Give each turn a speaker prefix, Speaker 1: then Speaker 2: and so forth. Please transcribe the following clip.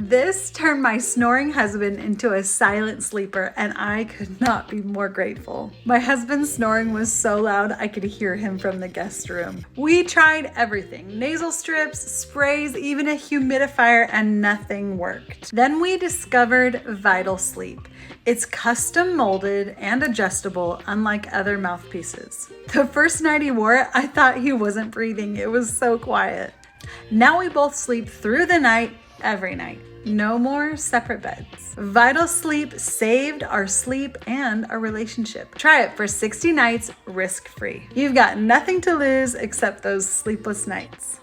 Speaker 1: This turned my snoring husband into a silent sleeper, and I could not be more grateful. My husband's snoring was so loud I could hear him from the guest room. We tried everything, nasal strips, sprays, even a humidifier, and nothing worked. Then we discovered VitalSleep. It's custom molded and adjustable, unlike other mouthpieces. The first night he wore it, I thought he wasn't breathing. It was so quiet. Now we both sleep through the night, every night. No more separate beds. VitalSleep saved our sleep and our relationship. Try it for 60 nights risk-free. You've got nothing to lose except those sleepless nights.